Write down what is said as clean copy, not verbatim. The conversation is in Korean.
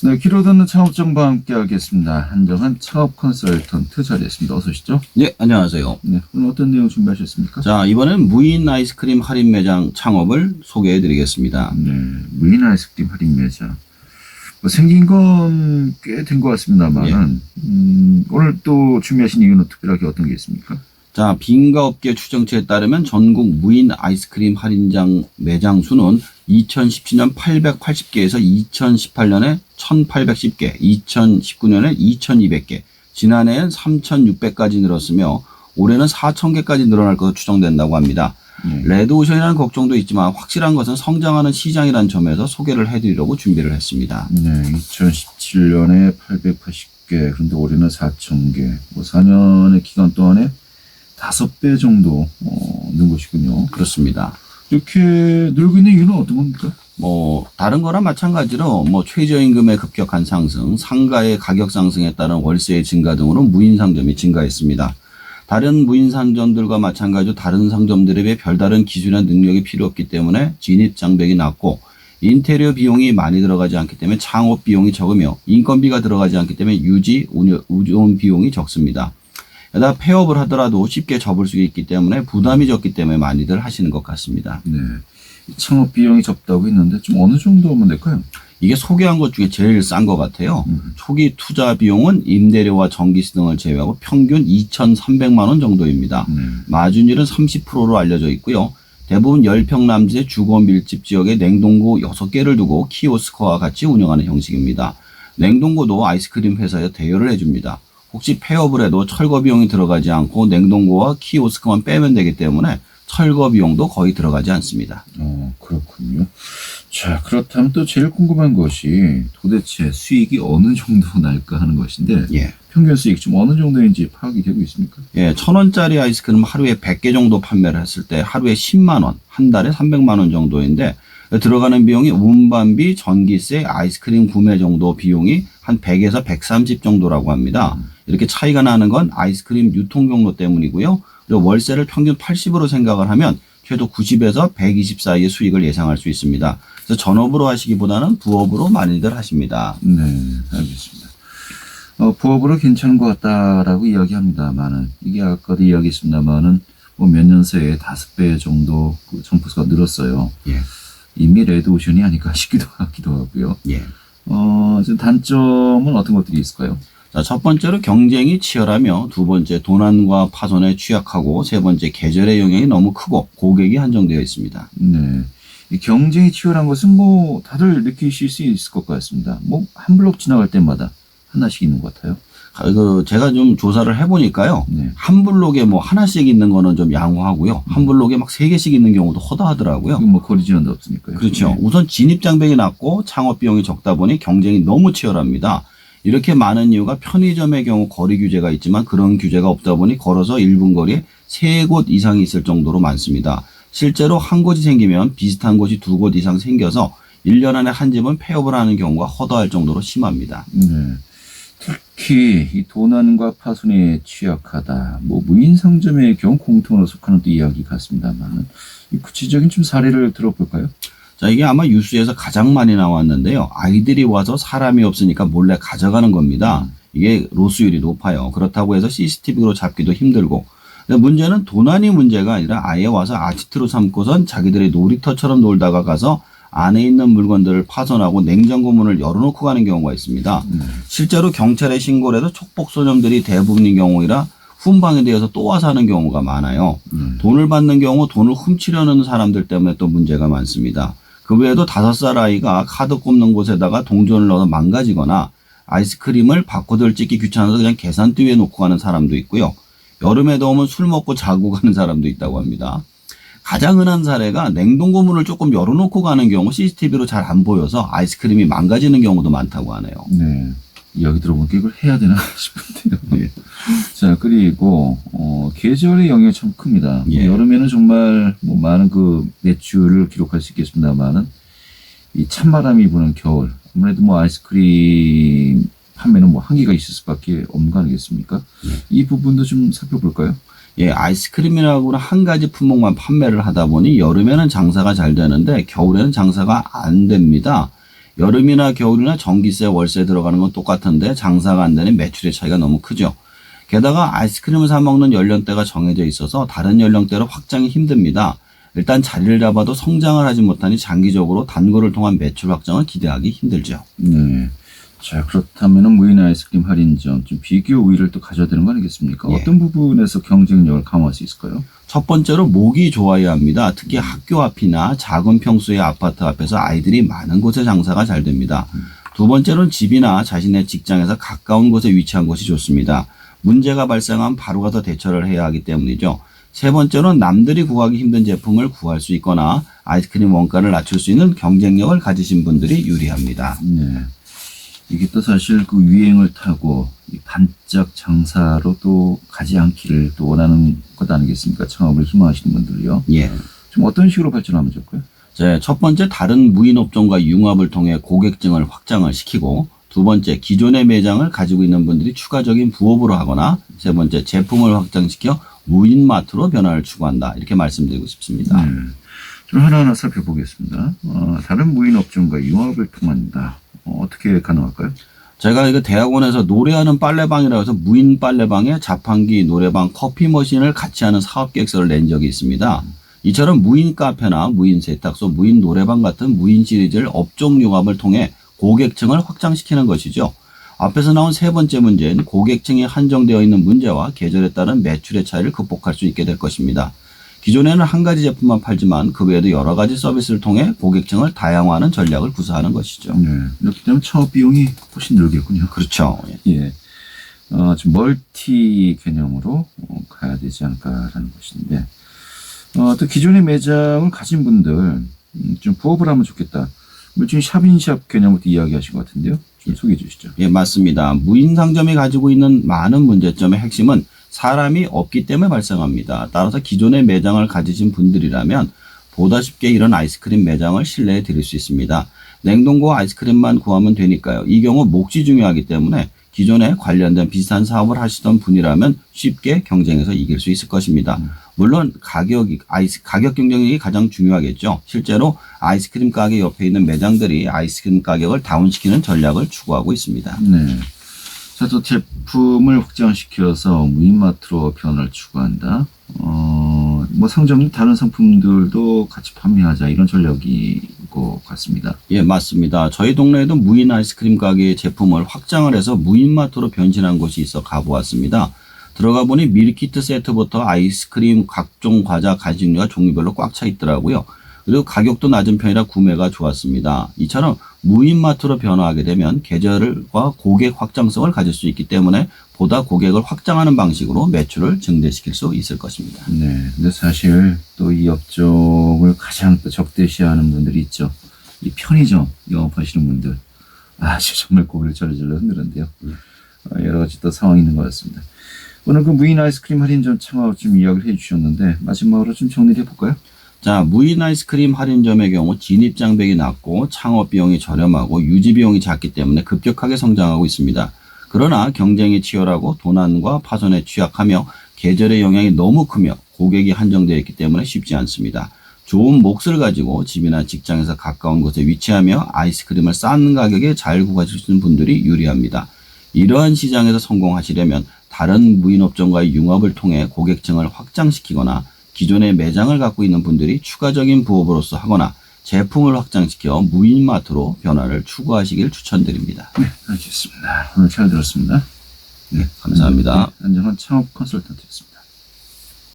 네, 귀로 듣는 창업정보와 함께 하겠습니다. 한정한 창업 컨설턴트 자리했습니다. 어서 오시죠. 네, 안녕하세요. 네, 오늘 어떤 내용 준비하셨습니까? 자, 이번엔 무인 아이스크림 할인 매장 창업을 소개해 드리겠습니다. 네, 무인 아이스크림 할인 매장. 뭐 생긴 건 꽤 된 것 같습니다만, 오늘 또 준비하신 이유는 특별하게 어떤 게 있습니까? 자, 빙가업계 추정치에 따르면 전국 무인 아이스크림 할인장 매장 수는 2017년 880개에서 2018년에 1810개, 2019년에 2200개, 지난해엔 3600까지 늘었으며 올해는 4000개까지 늘어날 것으로 추정된다고 합니다. 레드오션이라는 걱정도 있지만 확실한 것은 성장하는 시장이라는 점에서 소개를 해드리려고 준비를 했습니다. 네, 2017년에 880개, 그런데 올해는 4000개, 뭐 4년의 기간 동안에 5배 정도 는 것이군요. 그렇습니다. 이렇게 늘고 있는 이유는 어떤 겁니까? 다른 거랑 마찬가지로 최저임금의 급격한 상승, 상가의 가격 상승에 따른 월세의 증가 등으로 무인 상점이 증가했습니다. 다른 무인 상점들과 마찬가지로 다른 상점들에 비해 별다른 기술이나 능력이 필요 없기 때문에 진입 장벽이 낮고 인테리어 비용이 많이 들어가지 않기 때문에 창업 비용이 적으며 인건비가 들어가지 않기 때문에 유지, 운영 비용이 적습니다. 게다가 폐업을 하더라도 쉽게 접을 수 있기 때문에 부담이 적기 때문에 많이들 하시는 것 같습니다. 네. 창업 비용이 적다고 했는데 좀 어느 정도 하면 될까요? 이게 소개한 것 중에 제일 싼 것 같아요. 초기 투자 비용은 임대료와 전기세 등을 제외하고 평균 2,300만 원 정도입니다. 마진율은 30%로 알려져 있고요. 대부분 10평 남짓의 주거 밀집 지역에 냉동고 6개를 두고 키오스크와 같이 운영하는 형식입니다. 냉동고도 아이스크림 회사에 대여를 해줍니다. 혹시 폐업을 해도 철거 비용이 들어가지 않고 냉동고와 키오스크만 빼면 되기 때문에 철거 비용도 거의 들어가지 않습니다. 그렇군요. 자, 그렇다면 또 제일 궁금한 것이 도대체 수익이 어느 정도 날까 하는 것인데 평균 수익 좀 어느 정도인지 파악이 되고 있습니까? 1,000원짜리 아이스크림 하루에 100개 정도 판매를 했을 때 하루에 10만 원, 한 달에 300만 원 정도인데 들어가는 비용이 운반비, 전기세, 아이스크림 구매 정도 비용이 한 100에서 130 정도라고 합니다. 이렇게 차이가 나는 건 아이스크림 유통 경로 때문이고요. 그리고 월세를 평균 80으로 생각을 하면 최소 90에서 120 사이의 수익을 예상할 수 있습니다. 그래서 전업으로 하시기보다는 부업으로 많이들 하십니다. 네, 알겠습니다. 부업으로 괜찮은 것 같다라고 이야기합니다만은 이게 아까도 이야기했습니다만은 뭐 몇 년 새에 5배 정도 그 점포수가 늘었어요. 이미 레드오션이 아닐까 싶기도 하기도 하고요. 지금 단점은 어떤 것들이 있을까요? 자, 첫 번째로 경쟁이 치열하며 두 번째 도난과 파손에 취약하고 세 번째 계절의 영향이 너무 크고 고객이 한정되어 있습니다. 네. 이 경쟁이 치열한 것은 뭐 다들 느끼실 수 있을 것 같습니다. 뭐 한 블록 지나갈 때마다 하나씩 있는 것 같아요. 제가 좀 조사를 해보니까요. 한 블록에 뭐 하나씩 있는 거는 좀 양호하고요. 한 블록에 막 3개씩 있는 경우도 허다하더라고요. 뭐 거리 제한도 없으니까요. 그렇죠. 우선 진입 장벽이 낮고 창업 비용이 적다 보니 경쟁이 너무 치열합니다. 이렇게 많은 이유가 편의점의 경우 거리 규제가 있지만 그런 규제가 없다 보니 걸어서 1분 거리에 3곳 이상이 있을 정도로 많습니다. 실제로 한 곳이 생기면 비슷한 곳이 2곳 이상 생겨서 1년 안에 한 집은 폐업을 하는 경우가 허다할 정도로 심합니다. 특히 이 도난과 파손에 취약하다. 뭐 무인 상점의 경우 공통으로 속하는 또 이야기 같습니다만 구체적인 좀 사례를 들어볼까요? 자, 이게 아마 뉴스에서 가장 많이 나왔는데요. 아이들이 와서 사람이 없으니까 몰래 가져가는 겁니다. 이게 로스율이 높아요. 그렇다고 해서 CCTV로 잡기도 힘들고. 근데 문제는 도난이 문제가 아니라 아예 와서 아지트로 삼고선 자기들의 놀이터처럼 놀다가 가서 안에 있는 물건들을 파손하고 냉장고 문을 열어놓고 가는 경우가 있습니다. 실제로 경찰에 신고를 해도 촉복소년들이 대부분인 경우이라 훈방에 대해서 또 와서 하는 경우가 많아요. 돈을 받는 경우 돈을 훔치려는 사람들 때문에 또 문제가 많습니다. 그 외에도 5살 아이가 카드 꼽는 곳에다가 동전을 넣어서 망가지거나 아이스크림을 바코드를 찍기 귀찮아서 그냥 계산대 위에 놓고 가는 사람도 있고요. 여름에 더우면 술 먹고 자고 가는 사람도 있다고 합니다. 가장 흔한 사례가 냉동고 문을 조금 열어놓고 가는 경우 CCTV로 잘 안 보여서 아이스크림이 망가지는 경우도 많다고 하네요. 네. 이야기 들어보니까 이걸 해야 되나 싶은데요. 자, 그리고 계절의 영향이 참 큽니다. 여름에는 정말 뭐 많은 그 매출을 기록할 수 있겠습니다만은 이 찬바람이 부는 겨울, 아무래도 뭐 아이스크림 판매는 뭐 한계가 있을 수밖에 없는 거 아니겠습니까? 이 부분도 좀 살펴볼까요? 아이스크림이라고는 한 가지 품목만 판매를 하다 보니 여름에는 장사가 잘 되는데 겨울에는 장사가 안 됩니다. 여름이나 겨울이나 전기세, 월세 들어가는 건 똑같은데 장사가 안 되는 매출의 차이가 너무 크죠. 게다가 아이스크림을 사 먹는 연령대가 정해져 있어서 다른 연령대로 확장이 힘듭니다. 일단 자리를 잡아도 성장을 하지 못하니 장기적으로 단골을 통한 매출 확장을 기대하기 힘들죠. 네. 자, 그렇다면은 무인 아이스크림 할인점 좀 비교 우위를 또 가져야 되는 거 아니겠습니까? 예. 어떤 부분에서 경쟁력을 강화할 수 있을까요? 첫 번째로 목이 좋아야 합니다. 특히 학교 앞이나 작은 평수의 아파트 앞에서 아이들이 많은 곳에 장사가 잘 됩니다. 두 번째로는 집이나 자신의 직장에서 가까운 곳에 위치한 곳이 좋습니다. 문제가 발생하면 바로 가서 대처를 해야 하기 때문이죠. 세 번째로는 남들이 구하기 힘든 제품을 구할 수 있거나 아이스크림 원가를 낮출 수 있는 경쟁력을 가지신 분들이 유리합니다. 네. 이게 또 사실 그 유행을 타고 이 반짝 장사로 또 가지 않기를 또 원하는 것 아니겠습니까? 창업을 희망하시는 분들이요. 예. 좀 어떤 식으로 발전하면 좋을까요? 첫 번째, 다른 무인 업종과 융합을 통해 고객층을 확장을 시키고, 두 번째, 기존의 매장을 가지고 있는 분들이 추가적인 부업으로 하거나, 세 번째, 제품을 확장시켜 무인마트로 변화를 추구한다. 이렇게 말씀드리고 싶습니다. 좀 하나하나 살펴보겠습니다. 다른 무인 업종과 융합을 통한다. 어떻게 가능할까요? 제가 이거 대학원에서 노래하는 빨래방이라고 해서 무인 빨래방에 자판기, 노래방, 커피 머신을 같이 하는 사업 계획서를 낸 적이 있습니다. 이처럼 무인 카페나 무인 세탁소, 무인 노래방 같은 무인 시리즈를 업종 융합을 통해 고객층을 확장시키는 것이죠. 앞에서 나온 세 번째 문제는 고객층이 한정되어 있는 문제와 계절에 따른 매출의 차이를 극복할 수 있게 될 것입니다. 기존에는 한 가지 제품만 팔지만 그 외에도 여러 가지 서비스를 통해 고객층을 다양화하는 전략을 구사하는 것이죠. 네. 이렇게 되면 창업 비용이 훨씬 늘겠군요. 그렇죠. 예. 좀 멀티 개념으로 가야 되지 않을까라는 것인데, 또 기존의 매장을 가진 분들 좀 부업을 하면 좋겠다. 지금 샵인샵 개념부터 이야기하신 것 같은데요. 좀 소개해 주시죠. 예, 맞습니다. 무인 상점이 가지고 있는 많은 문제점의 핵심은 사람이 없기 때문에 발생합니다. 따라서 기존의 매장을 가지신 분들이라면 보다 쉽게 이런 아이스크림 매장을 신뢰해 드릴 수 있습니다. 냉동고 아이스크림만 구하면 되니까요. 이 경우 몫이 중요하기 때문에 기존에 관련된 비슷한 사업을 하시던 분이라면 쉽게 경쟁에서 이길 수 있을 것입니다. 물론 가격 경쟁력이 가장 중요하겠죠. 실제로 아이스크림 가게 옆에 있는 매장들이 아이스크림 가격을 다운시키는 전략을 추구하고 있습니다. 네. 자, 또 제품을 확장시켜서 무인마트로 변화를 추구한다. 뭐 상점 다른 상품들도 같이 판매하자 이런 전략이 것 같습니다. 예, 맞습니다. 저희 동네에도 무인 아이스크림 가게의 제품을 확장을 해서 무인마트로 변신한 곳이 있어 가보았습니다. 들어가 보니 밀키트 세트부터 아이스크림, 각종 과자, 간식류가 종류별로 꽉 차 있더라고요. 그리고 가격도 낮은 편이라 구매가 좋았습니다. 이처럼 무인마트로 변화하게 되면 계절과 고객 확장성을 가질 수 있기 때문에 보다 고객을 확장하는 방식으로 매출을 증대시킬 수 있을 것입니다. 네. 근데 사실 또 이 업종을 가장 또 적대시하는 분들이 있죠. 이 편의점 영업하시는 분들. 정말 고개를 절레절레 흔드는데요. 여러 가지 또 상황이 있는 것 같습니다. 오늘 그 무인 아이스크림 할인점 창업 좀 이야기를 해주셨는데 마지막으로 좀 정리를 해볼까요? 자, 무인 아이스크림 할인점의 경우 진입 장벽이 낮고 창업 비용이 저렴하고 유지 비용이 작기 때문에 급격하게 성장하고 있습니다. 그러나 경쟁이 치열하고 도난과 파손에 취약하며 계절의 영향이 너무 크며 고객이 한정되어 있기 때문에 쉽지 않습니다. 좋은 몫을 가지고 집이나 직장에서 가까운 곳에 위치하며 아이스크림을 싼 가격에 잘 구하실 수 있는 분들이 유리합니다. 이러한 시장에서 성공하시려면 다른 무인업종과의 융합을 통해 고객층을 확장시키거나 기존의 매장을 갖고 있는 분들이 추가적인 부업으로서 하거나 제품을 확장시켜 무인마트로 변화를 추구하시길 추천드립니다. 네, 알겠습니다. 오늘 잘 들었습니다. 네, 감사합니다. 안정환 창업 컨설턴트